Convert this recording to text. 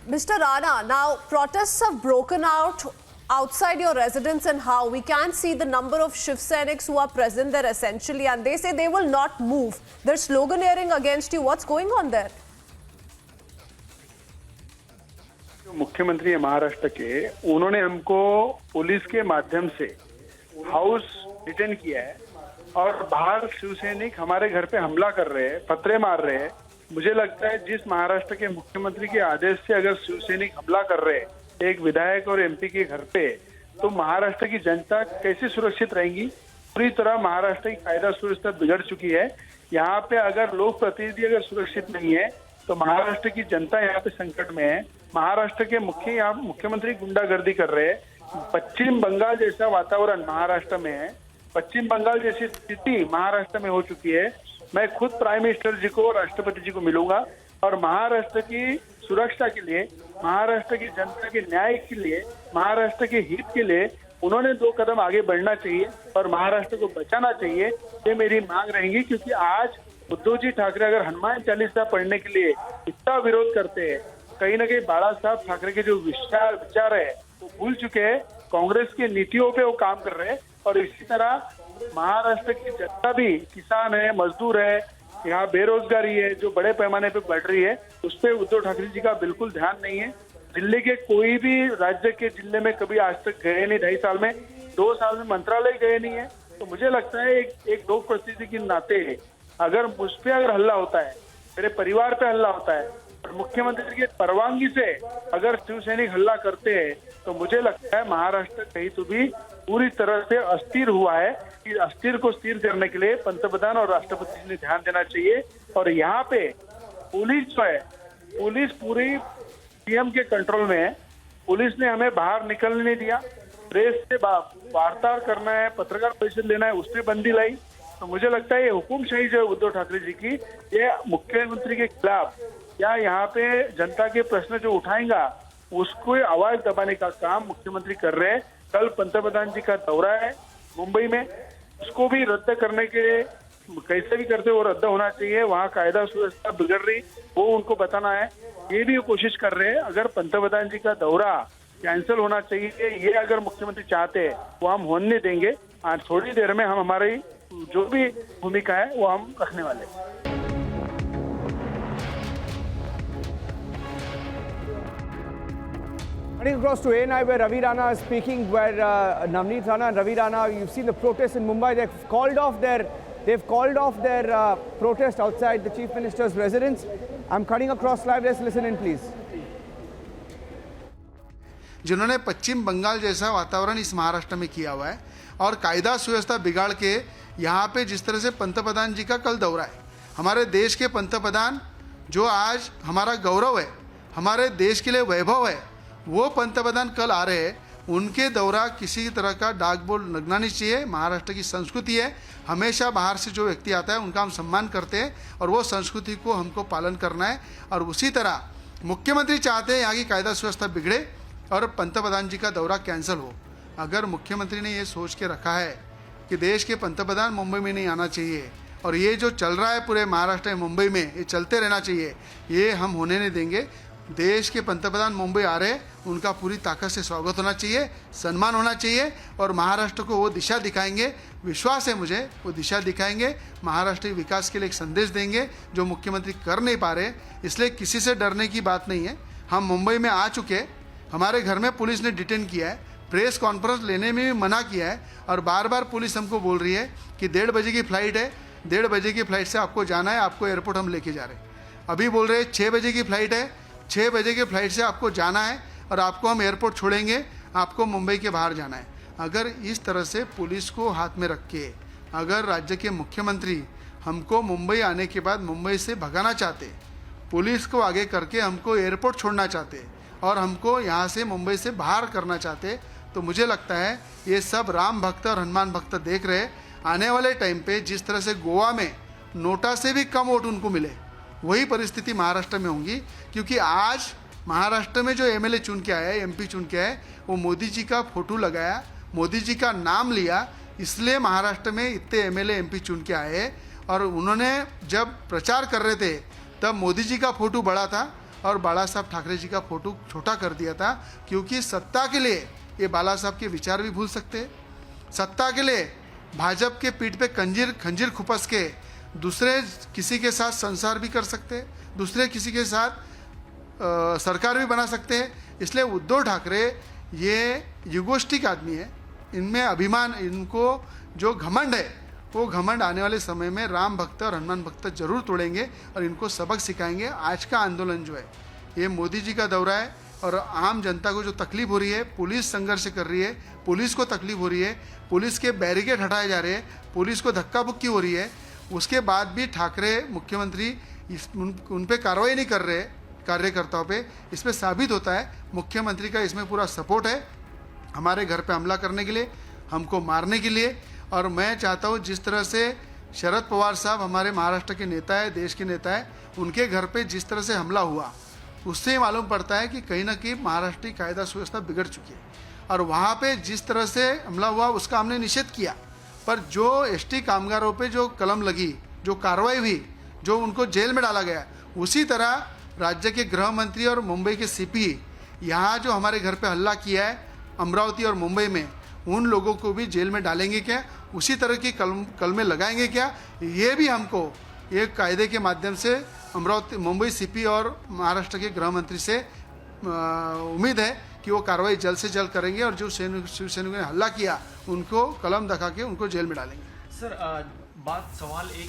Mr. Rana, now protests have broken out outside your residence and how we can see the number of Shiv Sainiks who are present there essentially, and they say they will not move. They're sloganeering against you. What's going on there? मुख्यमंत्री है महाराष्ट्र के, उन्होंने हमको police के माध्यम से house detain किया है और बाहर शिव सैनिक हमारे घर पे हमला कर रहे हैं, पत्थरे मार रहे हैं। मुझे लगता है जिस महाराष्ट्र के मुख्यमंत्री के आदेश से अगर शिव सैनिक हमला कर रहे हैं एक विधायक और एमपी के घर पे, तो महाराष्ट्र की जनता कैसे सुरक्षित रहेगी? पूरी तरह महाराष्ट्र की कायदा सुव्यवस्था बिगड़ चुकी है। यहाँ पे अगर लोक प्रतिनिधि अगर सुरक्षित नहीं है तो महाराष्ट्र की जनता यहाँ पे संकट में है। महाराष्ट्र के मुख्यमंत्री गुंडागर्दी कर रहे हैं। पश्चिम बंगाल जैसा वातावरण महाराष्ट्र में है, पश्चिम बंगाल जैसी स्थिति महाराष्ट्र में हो चुकी है। मैं खुद प्राइम मिनिस्टर जी को, राष्ट्रपति जी को मिलूंगा और महाराष्ट्र की सुरक्षा के लिए, महाराष्ट्र की जनता के न्याय के लिए, महाराष्ट्र के हित के लिए उन्होंने 2 कदम आगे बढ़ना चाहिए और महाराष्ट्र को बचाना चाहिए, ये मेरी मांग रहेगी। क्योंकि आज उद्धव जी ठाकरे अगर हनुमान चालीसा पढ़ने के लिए इतना विरोध करते हैं, कहीं ना कहीं बाला साहब ठाकरे के जो विचार है वो भूल चुके हैं। कांग्रेस की नीतियों पे वो काम कर रहे हैं और इसी तरह महाराष्ट्र की जनता भी, किसान है, मजदूर है, यहाँ बेरोजगारी है जो बड़े पैमाने पे बढ़ रही है, उस पर उद्धव ठाकरे जी का बिल्कुल ध्यान नहीं है। दिल्ली के कोई भी राज्य के जिले में कभी आज तक गए नहीं, 2.5 साल में, 2 साल में मंत्रालय गए नहीं है। तो मुझे लगता है एक लोक प्रतिनिधि के नाते अगर मुझ पे अगर हल्ला होता है, मेरे परिवार पे हल्ला होता है और मुख्यमंत्री की परवानगी से अगर शिव सैनिक हल्ला करते हैं, तो मुझे लगता है महाराष्ट्र कहीं तो भी पूरी तरह से अस्थिर हुआ है। इस अस्थिर को स्थिर करने के लिए पंतप्रधान और राष्ट्रपति जी ने ध्यान देना चाहिए। और यहाँ पे पुलिस जो है, पुलिस पूरी सीएम के कंट्रोल में है। पुलिस ने हमें बाहर निकलने नहीं दिया, प्रेस से वार्ता करना है, पत्रकार परिषद लेना है, उस पर बंदी लाई। तो मुझे लगता है ये हुकुमशाही जो है उद्धव ठाकरे जी की, ये मुख्यमंत्री के खिलाफ या यहाँ पे जनता के प्रश्न जो उठाएगा उसको आवाज दबाने का काम मुख्यमंत्री कर रहे हैं। कल पंतप्रधान जी का दौरा है मुंबई में, उसको भी रद्द करने के, कैसे भी करते वो रद्द होना चाहिए। वहाँ कायदा सुव्यवस्था बिगड़ रही, वो उनको बताना है। ये भी कोशिश कर रहे हैं अगर पंतप्रधान जी का दौरा कैंसिल होना चाहिए, ये अगर मुख्यमंत्री चाहते हैं वो हम होने देंगे। आज थोड़ी देर में हम हमारी जो भी भूमिका है वो हम रखने वाले हैं। Running across to ANI where Ravi Rana is speaking, where Navneet Rana and Ravi Rana, you've seen the protests in Mumbai. They've called off their protest outside the Chief Minister's residence. I'm cutting across live. Let's listen in, please. जिन्होंने पश्चिम बंगाल जैसा वातावरण इस महाराष्ट्र में किया हुआ है और कायदा सुव्यवस्था बिगाड़ के यहाँ पे जिस तरह से पंतप्रधान जी का कल दौरा है, हमारे देश के पंतप्रधान जो आज हमारा गौरव है, हमारे देश के लिए वैभव है, वो पंतप्रधान कल आ रहे हैं। उनके दौरा किसी तरह का डाक बोर्ड लगना नहीं चाहिए। महाराष्ट्र की संस्कृति है, हमेशा बाहर से जो व्यक्ति आता है उनका हम सम्मान करते हैं और वो संस्कृति को हमको पालन करना है। और उसी तरह मुख्यमंत्री चाहते हैं यहाँ की कायदा सुव्यवस्था बिगड़े और पंतप्रधान जी का दौरा कैंसिल हो। अगर मुख्यमंत्री ने ये सोच के रखा है कि देश के पंतप्रधान मुंबई में नहीं आना चाहिए और ये जो चल रहा है पूरे महाराष्ट्र में, मुंबई में, ये चलते रहना चाहिए, ये हम होने नहीं देंगे। देश के पंतप्रधान मुंबई आ रहे, उनका पूरी ताकत से स्वागत होना चाहिए, सम्मान होना चाहिए और महाराष्ट्र को वो दिशा दिखाएंगे। विश्वास है मुझे, वो दिशा दिखाएंगे, महाराष्ट्र के विकास के लिए एक संदेश देंगे जो मुख्यमंत्री कर नहीं पा रहे। इसलिए किसी से डरने की बात नहीं है। हम मुंबई में आ चुके, हमारे घर में पुलिस ने डिटेन किया है, प्रेस कॉन्फ्रेंस लेने में भी मना किया है और बार बार पुलिस हमको बोल रही है कि 1:30 बजे की फ़्लाइट है, 1:30 बजे की फ़्लाइट से आपको जाना है, आपको एयरपोर्ट हम लेके जा रहे हैं। अभी बोल रहे हैं 6 बजे की फ़्लाइट है, 6 बजे के फ्लाइट से आपको जाना है और आपको हम एयरपोर्ट छोड़ेंगे, आपको मुंबई के बाहर जाना है। अगर इस तरह से पुलिस को हाथ में रख के अगर राज्य के मुख्यमंत्री हमको मुंबई आने के बाद मुंबई से भगाना चाहते, पुलिस को आगे करके हमको एयरपोर्ट छोड़ना चाहते और हमको यहाँ से मुंबई से बाहर करना चाहते, तो मुझे लगता है ये सब राम भक्त और हनुमान भक्त देख रहे। आने वाले टाइम पे जिस तरह से गोवा में नोटा से भी कम वोट उनको मिले, वही परिस्थिति महाराष्ट्र में होंगी। क्योंकि आज महाराष्ट्र में जो एमएलए चुन के आया है, एमपी चुन के आए, वो मोदी जी का फोटो लगाया, मोदी जी का नाम लिया, इसलिए महाराष्ट्र में इतने एमएलए एमपी चुन के आए। और उन्होंने जब प्रचार कर रहे थे तब मोदी जी का फोटो बड़ा था और बाला साहब ठाकरे जी का फोटो छोटा कर दिया था, क्योंकि सत्ता के लिए ये बाला साहब के विचार भी भूल सकते हैं। सत्ता के लिए भाजपा के पीठ पे खंजीर खुपस के दूसरे किसी के साथ संसार भी कर सकते हैं, दूसरे किसी के साथ सरकार भी बना सकते हैं। इसलिए उद्धव ठाकरे ये युगोष्टिक आदमी है, इनमें अभिमान, इनको जो घमंड है वो घमंड आने वाले समय में राम भक्त और हनुमान भक्त जरूर तोड़ेंगे और इनको सबक सिखाएंगे। आज का आंदोलन जो है ये मोदी जी का दौरा है और आम जनता को जो तकलीफ हो रही है, पुलिस संघर्ष कर रही है, पुलिस को तकलीफ हो रही है, पुलिस के बैरिकेड हटाए जा रहे हैं, पुलिस को धक्का मुक्की हो रही है, उसके बाद भी ठाकरे मुख्यमंत्री उन पे कार्रवाई नहीं कर रहे कार्यकर्ताओं पे। इसमें साबित होता है मुख्यमंत्री का इसमें पूरा सपोर्ट है हमारे घर पे हमला करने के लिए, हमको मारने के लिए। और मैं चाहता हूँ जिस तरह से शरद पवार साहब हमारे महाराष्ट्र के नेता है, देश के नेता है, उनके घर पे जिस तरह से हमला हुआ उससे मालूम पड़ता है कि कहीं ना कहीं महाराष्ट्र की कायदा सुव्यवस्था बिगड़ चुकी है। और वहाँ पे जिस तरह से हमला हुआ उसका हमने निषेध किया, पर जो एसटी कामगारों पे जो कलम लगी, जो कार्रवाई हुई, जो उनको जेल में डाला गया, उसी तरह राज्य के गृह मंत्री और मुंबई के सीपी यहाँ जो हमारे घर पे हल्ला किया है अमरावती और मुंबई में, उन लोगों को भी जेल में डालेंगे क्या, उसी तरह की कलमें लगाएंगे क्या, ये भी हमको एक कायदे के माध्यम से अमरावती मुंबई सीपी और महाराष्ट्र के गृह मंत्री से उम्मीद है कि वो कार्रवाई जल्द से जल्द करेंगे और जो शिवसैनिकों ने हल्ला किया उनको कलम दिखा के उनको जेल में डालेंगे। सर, बात सवाल एक